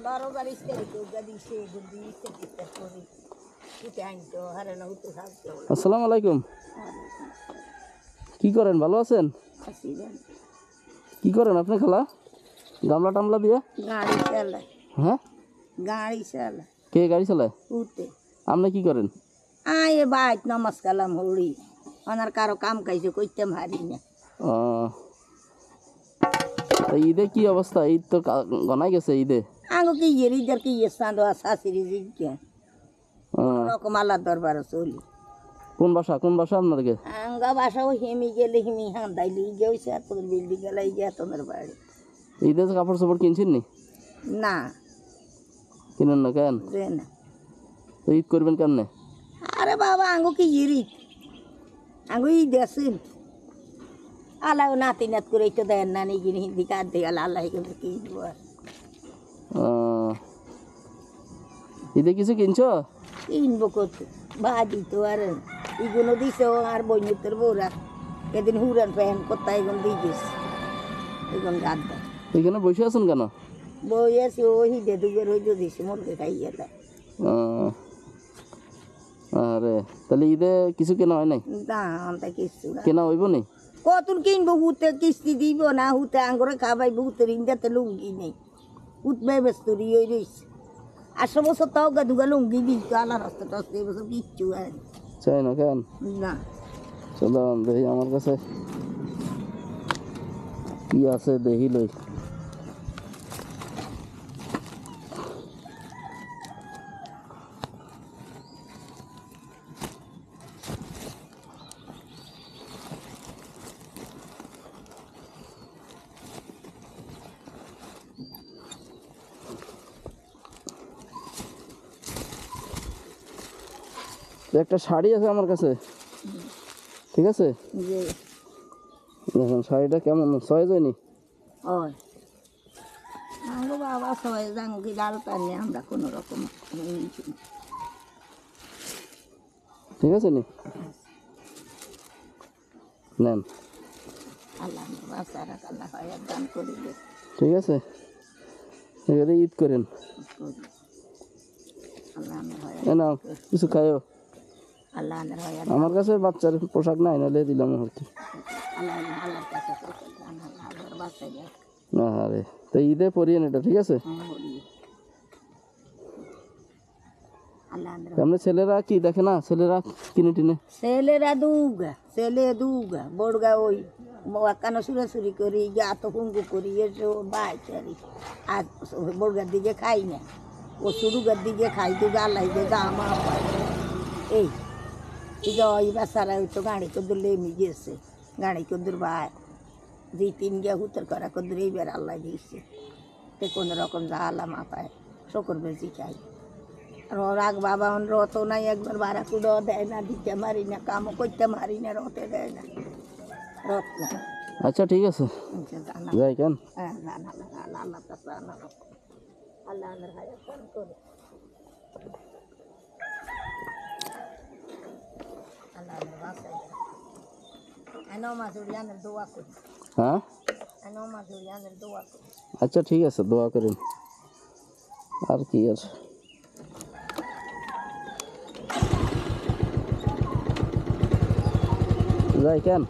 loro gari isterico gadi sego di isterico così tutti anche হারানো হতে থাকতো আসসালামু আলাইকুম কি করেন ভালো আছেন আসিবেন কি করেন আপনি খালা গামলা টামলা দিয়ে গাড়ি চালায় হ্যাঁ গাড়ি চালায় কে গাড়ি চালায় উঠতে আপনি কি করেন আয় বাইক নমস্কালাম হড়ি ওনার কারো কাম কাইছে কইতে মারি না ঈদে কি অবস্থা ঈদ তো গনাই গেছে ঈদে আঙ্গো কি ইয়ের কি স্থান শাশুড়ি জিজ্ঞা রকম আল্লাহ দরবার চলি কোন ভাষা আপনাদেরকে আঙ্গা বাসা ও হেমি গেলে হেমি হান্দাইলি গেছে তোর বিল্ডিং গেলাই গিয়া তোমার বাড়ি ঈদে কাপড় চাপড় কিনছেন নি না কিনেন না কেন না তো ঈদ করবেন কেমনে আরে বাবা আঙ্গো কি ইরি আঙ্গো ঈদ আসেন আল্লাহ নাতি নাত করে তো দেন না নি গিনি হিন্দি কার দিয়ে আল্লাহ কিন্তু কি দিব ঈদে কিছু কিনছো কিনবো কত ভাজি তো আর এগুলো দিছে আর বইনুতের বউরা এদিন হুরান ফ্যান কোথায় এগুলো দিয়েছিস এগুলো গাদ দেয় এখানে বসে আছেন কেন বই আছে ওই হিদে দুগের ওই দিছে মুরগে খাইয়ে দেয় আরে তাহলে ঈদে কিছু কেনা হয় নাই না আমরা কিছু কেনা হইব নি কতন কিনবো হুতে কিস্তি দিব না হুতে আঙ্গরে খাবাই হুতের ইন্দাতে লুঙ্গি নেই উঠবে ব্যস্ত ওই রয়েছে 8 বছর তাও দুগা লুঙ্গি দিই তো আল্লাহ রাস্তা টাস্তা এবছর কিচ্ছু আর চাই না কেন না চলো দেখি আমার কাছে কি আছে দেখি লই একটা শাড়ি আছে আমার কাছে ঠিক আছে দেখুন শাড়িটা কেমন সয়েজ হয়নি ওই আঙ্গো বাবা সবাই জাঙ্গি লাল পানি আমরা কোনো রকম ঠিক আছে নি নেন আল্লাহ বাসারা আল্লাহ হয় দান করিলে ঠিক আছে এবারে ঈদ করেন আল্লাহ হয় না কিছু খাইও আল্লাহ হয় আমার কাছে বাচ্চার পোশাক নাই নাহলে দিলাম আর কি আল্লাহ আল্লাহর কাছে আল্লাহর বাচ্চা যায় না আরে তো ঈদে পরিয়েন এটা ঠিক আছে আমরা ছেলেরা কি দেখে না ছেলেরা কিনে টিনে ছেলেরা ছেলে দুগা বড়গা ওই কানো সুরাসুরি করি গা তো হুঙ্গু করি এসো বাইচারি আর বড়গার দিকে খাই না ও সুরুগার দিকে খাই তো গালাই যে জামা এই ওই বাসারা ওই তো গাড়ি কদ্দুর লেমি গেছে গাড়ি কদ্দুর ভাই 2-3 গিয়া হুতর করা কদ্দুর এইবার আল্লাহ দিয়েছে তো কোনো রকম যা আল্লাহ মাপায় শকর বেশি খাই আর রাগ বাবা রত নাই একবার ভাড়া কুড়ো দেয় না দিতে মারি না কামও করতে মারি না রতে দেয় না রত না আচ্ছা ঠিক আছে যাই কেন হ্যাঁ আল্লাহ আল্লাহ কাছে আল্লাহ আল্লাহ আল্লাহর হায়াত দান করে আল্লাহ আল্লাহর বাসায় আনো মাজুরিয়ানের দোয়া করি হ্যাঁ আনো মাজুরিয়ানের দোয়া করি আচ্ছা ঠিক আছে দোয়া করেন আর কি আর যাই কেন